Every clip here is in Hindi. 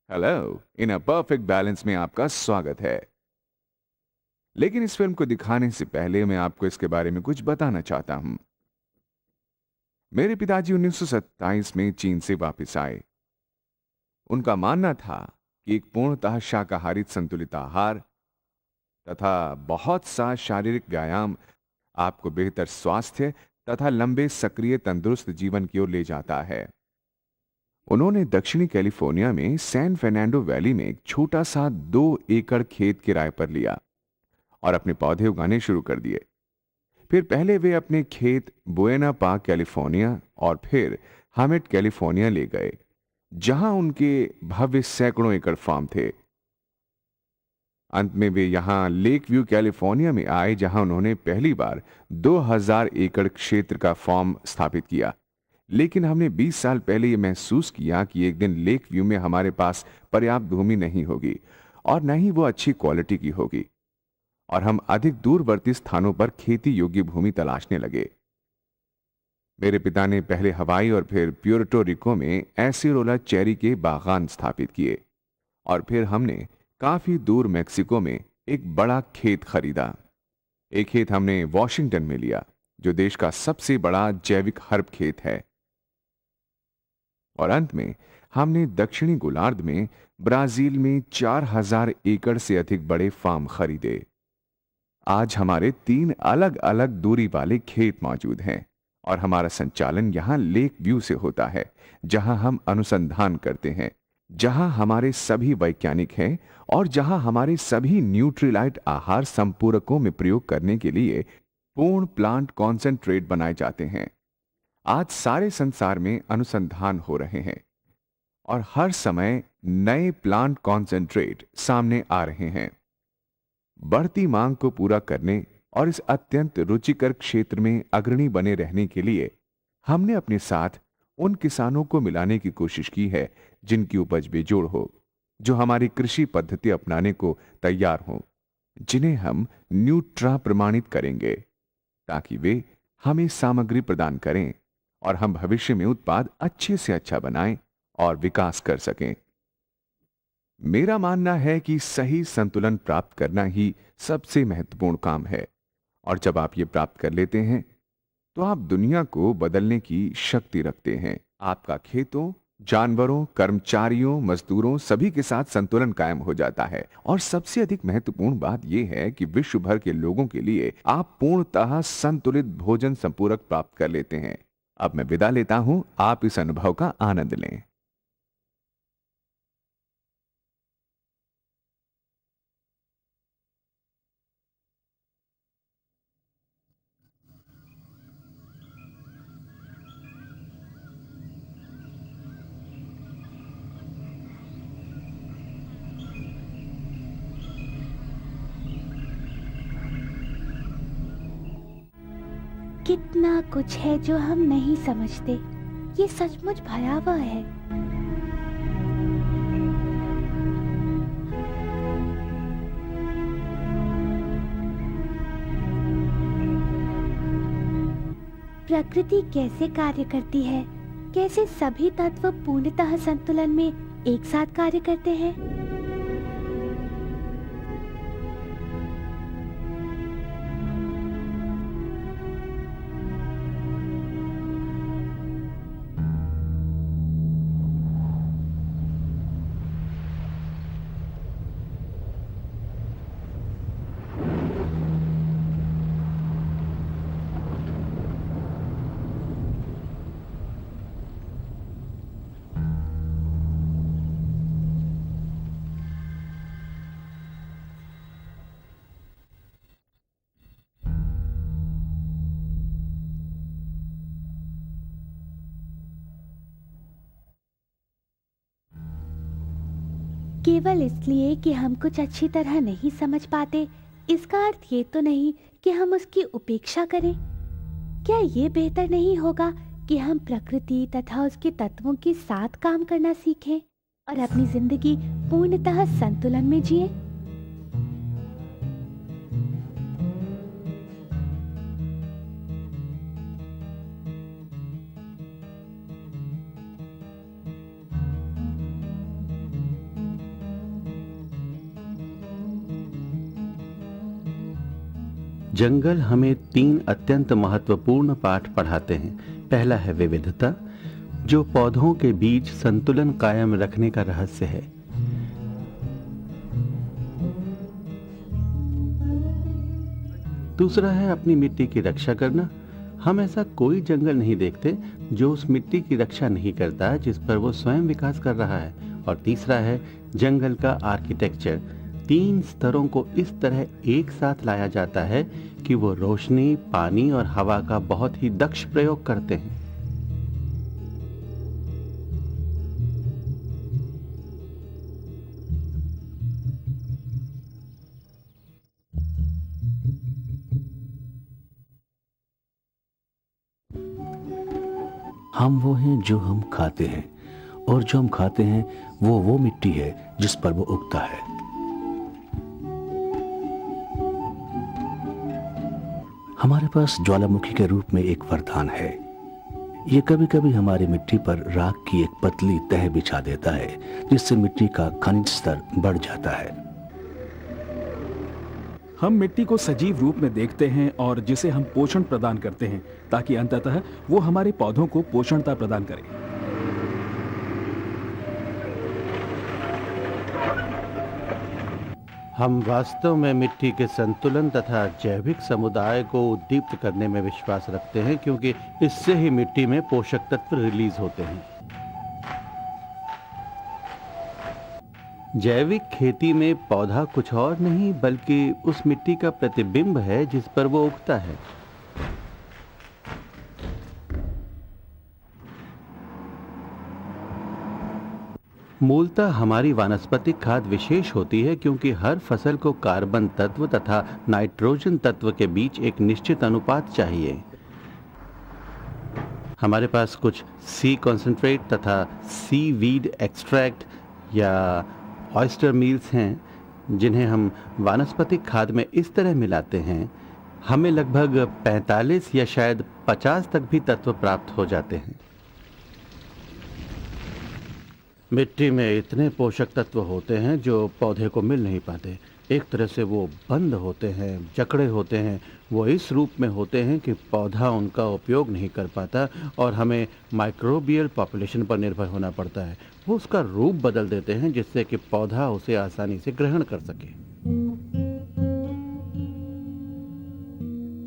Hello, in a perfect balance में आपका स्वागत है। लेकिन इस फिल्म को दिखाने से पहले मैं आपको इसके बारे में कुछ बताना चाहता हूं। मेरे पिताजी 1927 में चीन से वापस आए। उनका मानना था कि एक पूर्णतः शाकाहारी संतुलित आहार तथा बहुत सा शारीरिक व्यायाम आपको बेहतर स्वास्थ्य तथा लंबे सक्रिय तंदुरुस्त जीवन की ओर ले जाता है। उन्होंने दक्षिणी कैलिफोर्निया में सैन फर्नांडो वैली में एक छोटा सा 2 एकड़ खेत किराए पर लिया और अपने पौधे उगाने शुरू कर दिए। फिर पहले वे अपने खेत बुएना पार्क कैलिफोर्निया और फिर हामेट कैलिफोर्निया ले गए, जहां उनके भव्य सैकड़ों एकड़ फार्म थे। अंत में वे यहां लेक व्यू कैलिफोर्निया में आए, जहां उन्होंने पहली बार 2000 एकड़ क्षेत्र का फार्म स्थापित किया। लेकिन हमने 20 साल पहले यह महसूस किया कि एक दिन लेक व्यू में हमारे पास पर्याप्त भूमि नहीं होगी और न ही वो अच्छी क्वालिटी की होगी, और हम अधिक दूरवर्ती स्थानों पर खेती योग्य भूमि तलाशने लगे। मेरे पिता ने पहले हवाई और फिर प्यूर्टो रिको में एसिरोला चेरी के बागान स्थापित किए, और फिर हमने काफी दूर मेक्सिको में एक बड़ा खेत खरीदा। एक खेत हमने वॉशिंगटन में लिया, जो देश का सबसे बड़ा जैविक हर्ब खेत है। और अंत में हमने दक्षिणी गोलार्ध में ब्राजील में 4000 एकड़ से अधिक बड़े फार्म खरीदे। आज हमारे 3 अलग-अलग दूरी वाले खेत मौजूद हैं, और हमारा संचालन यहां लेक व्यू से होता है, जहां हम अनुसंधान करते हैं, जहां हमारे सभी वैज्ञानिक हैं और जहां हमारे सभी न्यूट्रिलाइट आहार संपूरकों में प्रयोग करने के लिए पूर्ण प्लांट कॉन्सेंट्रेट बनाए जाते हैं। आज सारे संसार में अनुसंधान हो रहे हैं और हर समय नए प्लांट कॉन्सेंट्रेट सामने आ रहे हैं। बढ़ती मांग को पूरा करने और इस अत्यंत रुचिकर क्षेत्र में अग्रणी बने रहने के लिए हमने अपने साथ उन किसानों को मिलाने की कोशिश की है जिनकी उपज बेजोड़ हो, जो हमारी कृषि पद्धति अपनाने को तैयार हो, जिन्हें हम न्यूट्रा प्रमाणित करेंगे, ताकि वे हमें सामग्री प्रदान करें और हम भविष्य में उत्पाद अच्छे से अच्छा बनाएं और विकास कर सकें। मेरा मानना है कि सही संतुलन प्राप्त करना ही सबसे महत्वपूर्ण काम है, और जब आप ये प्राप्त कर लेते हैं तो आप दुनिया को बदलने की शक्ति रखते हैं। आपका खेतों, जानवरों, कर्मचारियों, मजदूरों सभी के साथ संतुलन कायम हो जाता है, और सबसे अधिक महत्वपूर्ण बात यह है कि विश्व भर के लोगों के लिए आप पूर्णतः संतुलित भोजन संपूरक प्राप्त कर लेते हैं। अब मैं विदा लेता हूं, आप इस अनुभव का आनंद लें। कितना कुछ है जो हम नहीं समझते। ये सचमुच भयावह है। प्रकृति कैसे कार्य करती है, कैसे सभी तत्व पूर्णतः संतुलन में एक साथ कार्य करते हैं। केवल इसलिए कि हम कुछ अच्छी तरह नहीं समझ पाते, इसका अर्थ ये तो नहीं कि हम उसकी उपेक्षा करें। क्या ये बेहतर नहीं होगा कि हम प्रकृति तथा उसके तत्वों के साथ काम करना सीखें और अपनी जिंदगी पूर्णतः संतुलन में जिएं? जंगल हमें 3 अत्यंत महत्वपूर्ण पाठ पढ़ाते हैं। पहला है विविधता, जो पौधों के बीच संतुलन कायम रखने का रहस्य है। दूसरा है अपनी मिट्टी की रक्षा करना। हम ऐसा कोई जंगल नहीं देखते जो उस मिट्टी की रक्षा नहीं करता जिस पर वो स्वयं विकास कर रहा है। और तीसरा है जंगल का आर्किटेक्चर। 3 स्तरों को इस तरह एक साथ लाया जाता है कि वो रोशनी, पानी और हवा का बहुत ही दक्ष प्रयोग करते हैं। हम वो हैं जो हम खाते हैं, और जो हम खाते हैं वो मिट्टी है जिस पर वो उगता है। हमारे पास ज्वालामुखी के रूप में एक वरदान है। ये कभी कभी हमारी मिट्टी पर राख की एक पतली तह बिछा देता है, जिससे मिट्टी का खनिज स्तर बढ़ जाता है। हम मिट्टी को सजीव रूप में देखते हैं और जिसे हम पोषण प्रदान करते हैं, ताकि अंततः वो हमारे पौधों को पोषणता प्रदान करे। हम वास्तव में मिट्टी के संतुलन तथा जैविक समुदाय को उद्दीप्त करने में विश्वास रखते हैं, क्योंकि इससे ही मिट्टी में पोषक तत्व रिलीज होते हैं। जैविक खेती में पौधा कुछ और नहीं बल्कि उस मिट्टी का प्रतिबिंब है जिस पर वो उगता है। मूलतः हमारी वानस्पतिक खाद विशेष होती है, क्योंकि हर फसल को कार्बन तत्व तथा नाइट्रोजन तत्व के बीच एक निश्चित अनुपात चाहिए। हमारे पास कुछ सी कॉन्सेंट्रेट तथा सी वीड एक्सट्रैक्ट या ऑयस्टर मील्स हैं, जिन्हें हम वानस्पतिक खाद में इस तरह मिलाते हैं, हमें लगभग 45 या शायद 50 तक भी तत्व प्राप्त हो जाते हैं। मिट्टी में इतने पोषक तत्व होते हैं जो पौधे को मिल नहीं पाते। एक तरह से वो बंद होते हैं, जकड़े होते हैं। वो इस रूप में होते हैं कि पौधा उनका उपयोग नहीं कर पाता और हमें माइक्रोबियल पॉपुलेशन पर निर्भर होना पड़ता है। वो उसका रूप बदल देते हैं जिससे कि पौधा उसे आसानी से ग्रहण कर सके।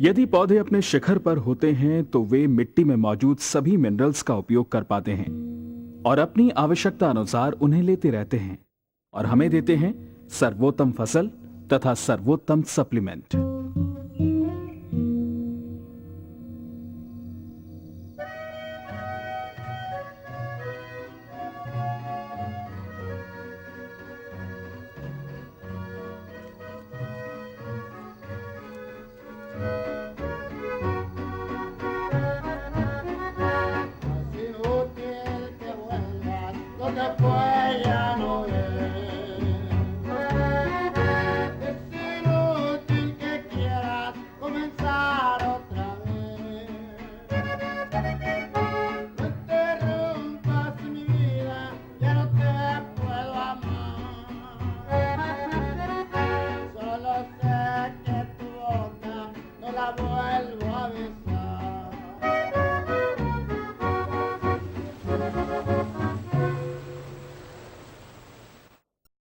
यदि पौधे अपने शिखर पर होते हैं तो वे मिट्टी में मौजूद सभी मिनरल्स का उपयोग कर पाते हैं और अपनी आवश्यकता अनुसार उन्हें लेते रहते हैं और हमें देते हैं सर्वोत्तम फसल तथा सर्वोत्तम सप्लीमेंट।